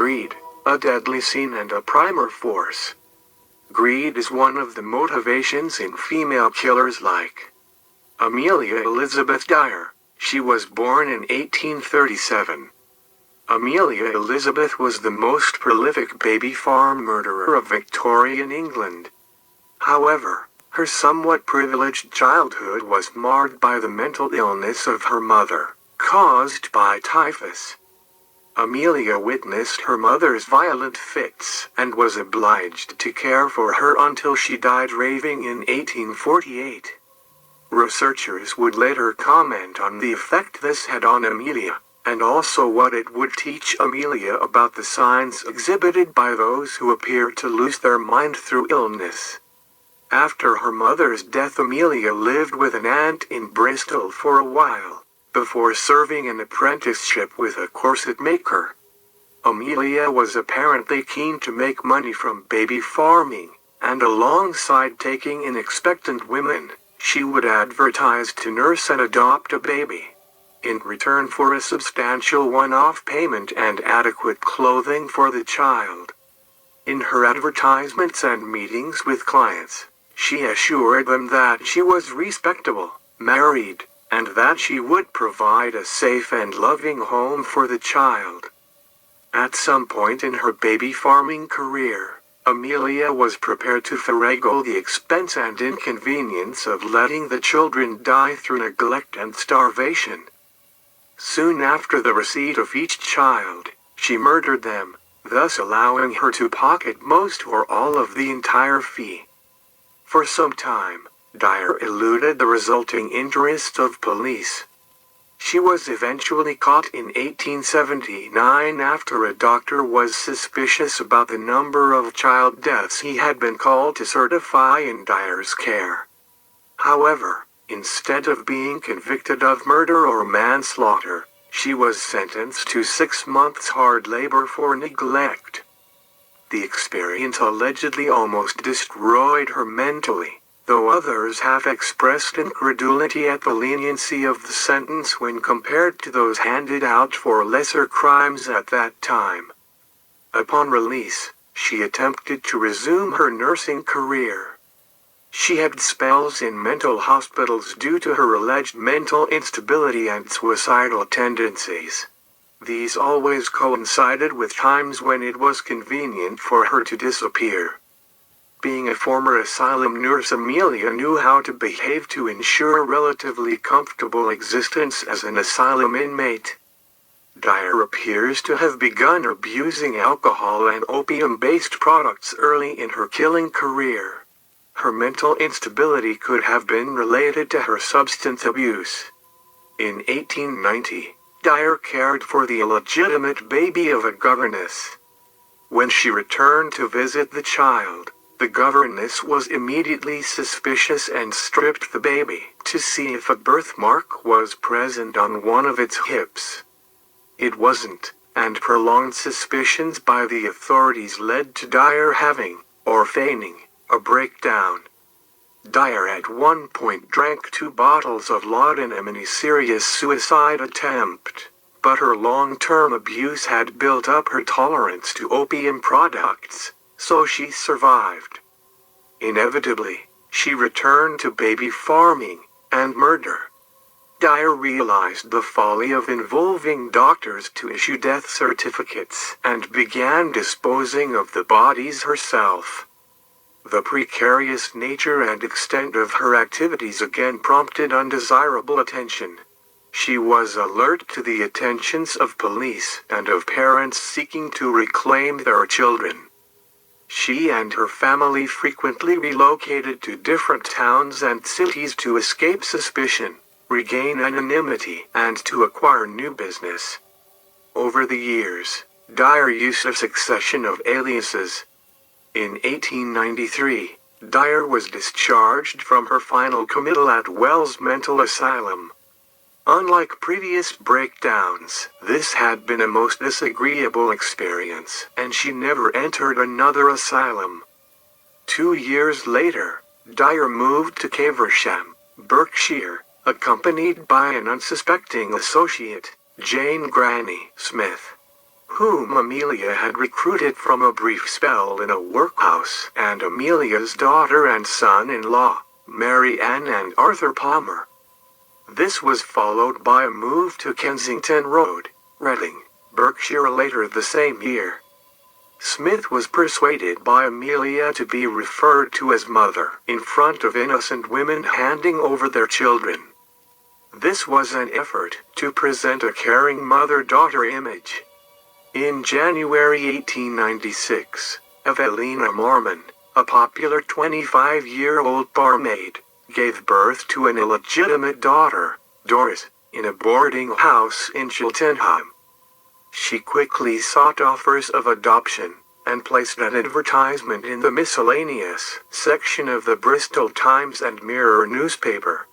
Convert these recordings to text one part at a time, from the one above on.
greed, a deadly sin and a primal force. Greed is one of the motivations in female killers like Amelia Elizabeth Dyer. She was born in 1837. Amelia Elizabeth was the most prolific baby farm murderer of Victorian England. However, her somewhat privileged childhood was marred by the mental illness of her mother, caused by typhus. Amelia witnessed her mother's violent fits and was obliged to care for her until she died raving in 1848. Researchers would later comment on the effect this had on Amelia, and also what it would teach Amelia about the signs exhibited by those who appear to lose their mind through illness. After her mother's death, Amelia lived with an aunt in Bristol for a while, before serving an apprenticeship with a corset maker. Amelia was apparently keen to make money from baby farming, and alongside taking in expectant women, she would advertise to nurse and adopt a baby, in return for a substantial one-off payment and adequate clothing for the child. In her advertisements and meetings with clients, she assured them that she was respectable, married, and that she would provide a safe and loving home for the child. At some point in her baby farming career, Amelia was prepared to forego the expense and inconvenience of letting the children die through neglect and starvation. Soon after the receipt of each child, she murdered them, thus allowing her to pocket most or all of the entire fee. For some time, Dyer eluded the resulting interest of police. She was eventually caught in 1879 after a doctor was suspicious about the number of child deaths he had been called to certify in Dyer's care. However, instead of being convicted of murder or manslaughter, she was sentenced to 6 months hard labor for neglect. The experience allegedly almost destroyed her mentally, though others have expressed incredulity at the leniency of the sentence when compared to those handed out for lesser crimes at that time. Upon release, she attempted to resume her nursing career. She had spells in mental hospitals due to her alleged mental instability and suicidal tendencies. These always coincided with times when it was convenient for her to disappear. Being a former asylum nurse, Amelia knew how to behave to ensure a relatively comfortable existence as an asylum inmate. Dyer appears to have begun abusing alcohol and opium-based products early in her killing career. Her mental instability could have been related to her substance abuse. In 1890, Dyer cared for the illegitimate baby of a governess. When she returned to visit the child, the governess was immediately suspicious and stripped the baby to see if a birthmark was present on one of its hips. It wasn't, and prolonged suspicions by the authorities led to Dyer having, or feigning, a breakdown. Dyer at one point drank 2 bottles of laudanum in a serious suicide attempt, but her long-term abuse had built up her tolerance to opium products, so she survived. Inevitably, she returned to baby farming and murder. Dyer realized the folly of involving doctors to issue death certificates and began disposing of the bodies herself. The precarious nature and extent of her activities again prompted undesirable attention. She was alert to the attentions of police and of parents seeking to reclaim their children. She and her family frequently relocated to different towns and cities to escape suspicion, regain anonymity, and to acquire new business. Over the years, Dyer used a succession of aliases. In 1893, Dyer was discharged from her final committal at Wells Mental Asylum. Unlike previous breakdowns, this had been a most disagreeable experience, and she never entered another asylum. 2 years later, Dyer moved to Caversham, Berkshire, accompanied by an unsuspecting associate, Jane Granny Smith, whom Amelia had recruited from a brief spell in a workhouse, and Amelia's daughter and son-in-law, Mary Ann and Arthur Palmer. This was followed by a move to Kensington Road, Reading, Berkshire later the same year. Smith was persuaded by Amelia to be referred to as mother in front of innocent women handing over their children. This was an effort to present a caring mother-daughter image. In January 1896, Evelina Marmon, a popular 25-year-old barmaid, gave birth to an illegitimate daughter, Doris, in a boarding house in Cheltenham. She quickly sought offers of adoption, and placed an advertisement in the miscellaneous section of the Bristol Times and Mirror newspaper.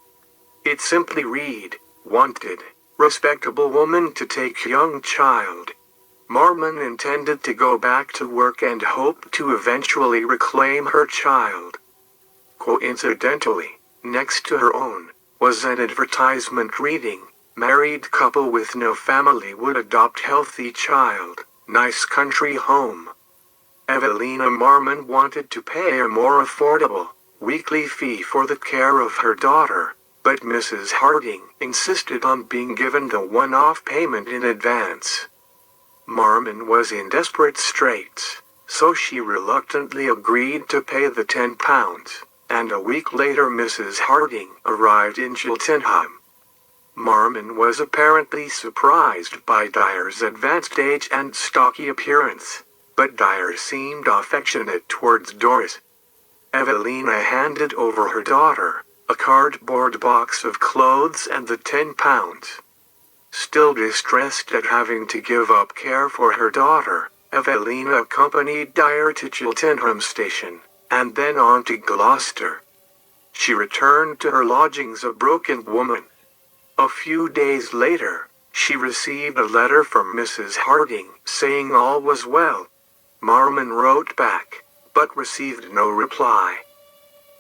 It simply read, "Wanted, respectable woman to take young child." Marmon intended to go back to work and hoped to eventually reclaim her child. Coincidentally, next to her own, was an advertisement reading, "Married couple with no family would adopt healthy child, nice country home." Evelina Marmon wanted to pay a more affordable, weekly fee for the care of her daughter, but Mrs. Harding insisted on being given the one-off payment in advance. Marmon was in desperate straits, so she reluctantly agreed to pay the £10, and a week later Mrs. Harding arrived in Cheltenham. Marmon was apparently surprised by Dyer's advanced age and stocky appearance, but Dyer seemed affectionate towards Doris. Evelina handed over her daughter, a cardboard box of clothes and the £10. Still distressed at having to give up care for her daughter, Evelina accompanied Dyer to Cheltenham station, and then on to Gloucester. She returned to her lodgings a broken woman. A few days later, she received a letter from Mrs. Harding saying all was well. Marmon wrote back, but received no reply.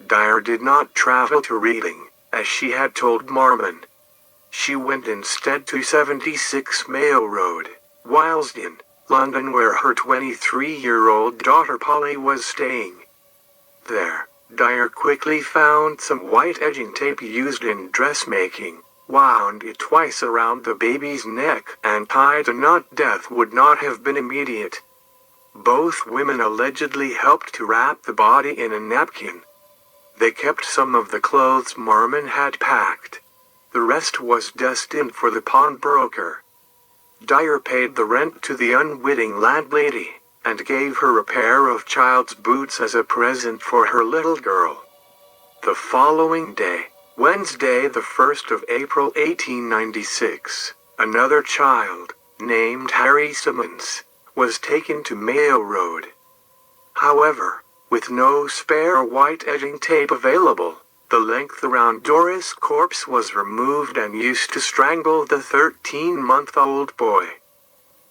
Dyer did not travel to Reading, as she had told Marmon. She went instead to 76 Mayo Road, Willesden, London, where her 23-year-old daughter Polly was staying. There, Dyer quickly found some white edging tape used in dressmaking, wound it twice around the baby's neck, and tied a knot. Death would not have been immediate. Both women allegedly helped to wrap the body in a napkin. They kept some of the clothes Marmon had packed. The rest was destined for the pawnbroker. Dyer paid the rent to the unwitting landlady, and gave her a pair of child's boots as a present for her little girl. The following day, Wednesday the 1st of April 1896, another child, named Harry Simmons, was taken to Mayo Road. However, with no spare white edging tape available, the length around Doris' corpse was removed and used to strangle the 13-month-old boy.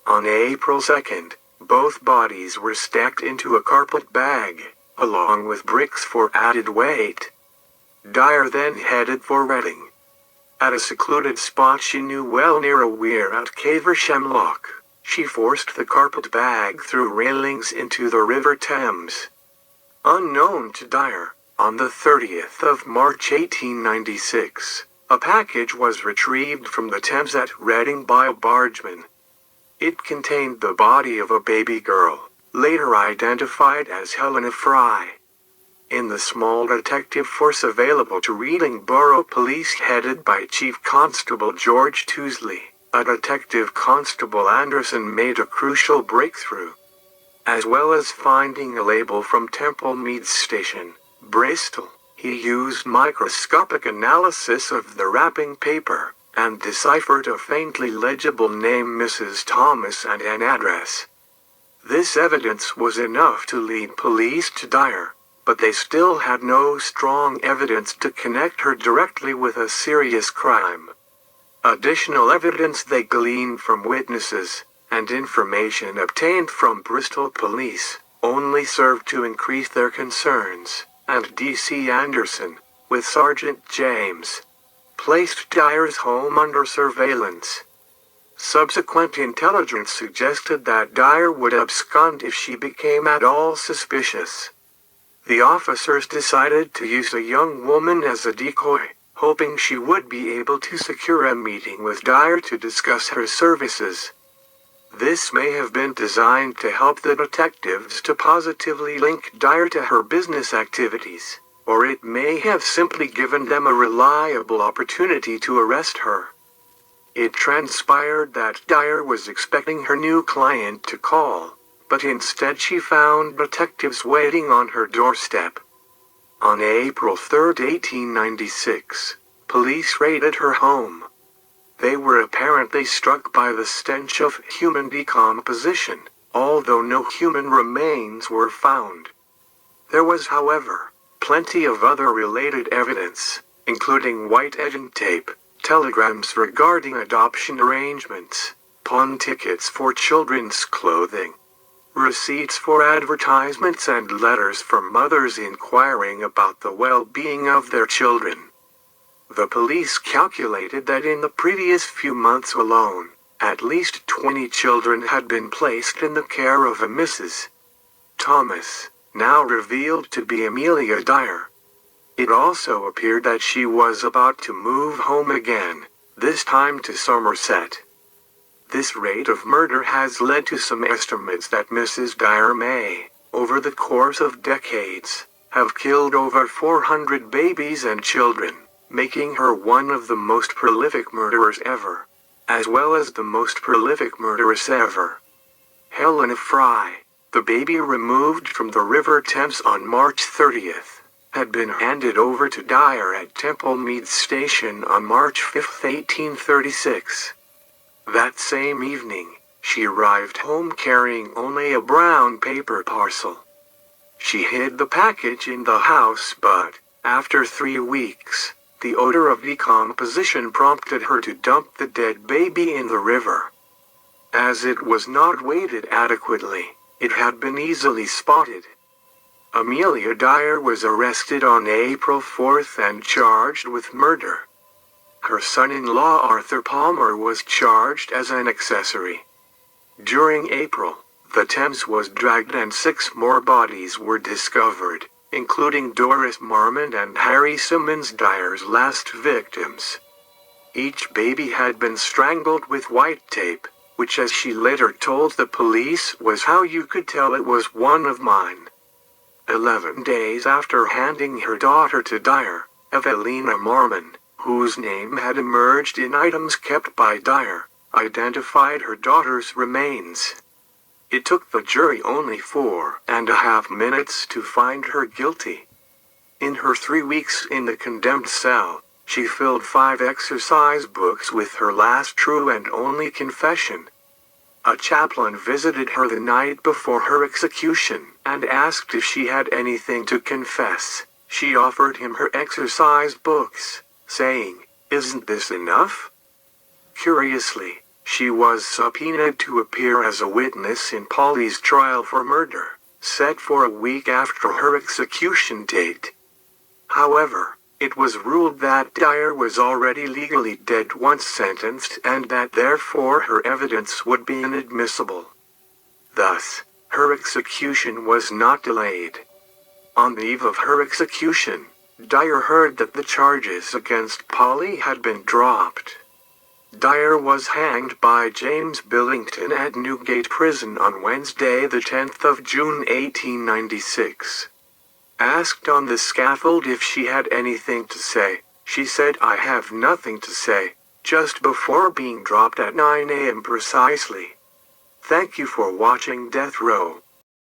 On April 2nd, both bodies were stacked into a carpet bag, along with bricks for added weight. Dyer then headed for Reading. At a secluded spot she knew well near a weir at Caversham Lock, she forced the carpet bag through railings into the River Thames. Unknown to Dyer, on the 30th of March 1896, a package was retrieved from the Thames at Reading by a bargeman. It contained the body of a baby girl, later identified as Helena Fry. In the small detective force available to Reading Borough Police headed by Chief Constable George Tousley, a Detective Constable Anderson made a crucial breakthrough. As well as finding a label from Temple Meads Station, Bristol, he used microscopic analysis of the wrapping paper, and deciphered a faintly legible name, Mrs. Thomas, and an address. This evidence was enough to lead police to Dyer, but they still had no strong evidence to connect her directly with a serious crime. Additional evidence they gleaned from witnesses, and information obtained from Bristol police, only served to increase their concerns, and D.C. Anderson, with Sergeant James, placed Dyer's home under surveillance. Subsequent intelligence suggested that Dyer would abscond if she became at all suspicious. The officers decided to use a young woman as a decoy, hoping she would be able to secure a meeting with Dyer to discuss her services. This may have been designed to help the detectives to positively link Dyer to her business activities, or it may have simply given them a reliable opportunity to arrest her. It transpired that Dyer was expecting her new client to call, but instead she found detectives waiting on her doorstep. On April 3, 1896, police raided her home. They were apparently struck by the stench of human decomposition, although no human remains were found. There was, however, plenty of other related evidence, including white edging tape, telegrams regarding adoption arrangements, pawn tickets for children's clothing, receipts for advertisements, and letters from mothers inquiring about the well-being of their children. The police calculated that in the previous few months alone, at least 20 children had been placed in the care of a Mrs. Thomas, now revealed to be Amelia Dyer. It also appeared that she was about to move home again, this time to Somerset. This rate of murder has led to some estimates that Mrs. Dyer may, over the course of decades, have killed over 400 babies and children, making her one of the most prolific murderers ever, as well as the most prolific murderess ever. Helena Fry, the baby removed from the River Thames on March 30th, had been handed over to Dyer at Temple Meads Station on March 5, 1836. That same evening, she arrived home carrying only a brown paper parcel. She hid the package in the house, but, after 3 weeks, the odor of decomposition prompted her to dump the dead baby in the river. As it was not weighted adequately, it had been easily spotted. Amelia Dyer was arrested on April 4th and charged with murder. Her son-in-law Arthur Palmer was charged as an accessory. During April, the Thames was dragged and 6 more bodies were discovered, including Doris Marmon and Harry Simmons, Dyer's last victims. Each baby had been strangled with white tape, which, as she later told the police, was how you could tell it was one of mine. 11 days after handing her daughter to Dyer, Evelina Marmon, whose name had emerged in items kept by Dyer, identified her daughter's remains. It took the jury only 4.5 minutes to find her guilty. In her 3 weeks in the condemned cell, she filled 5 exercise books with her last true and only confession. A chaplain visited her the night before her execution and asked if she had anything to confess. She offered him her exercise books, saying, "Isn't this enough?" Curiously, she was subpoenaed to appear as a witness in Polly's trial for murder, set for a week after her execution date. However, it was ruled that Dyer was already legally dead once sentenced and that therefore her evidence would be inadmissible. Thus, her execution was not delayed. On the eve of her execution, Dyer heard that the charges against Polly had been dropped. Dyer was hanged by James Billington at Newgate Prison on Wednesday, the 10th of June 1896. Asked on the scaffold if she had anything to say, she said, "I have nothing to say," just before being dropped at 9 a.m. precisely. Thank you for watching Death Row.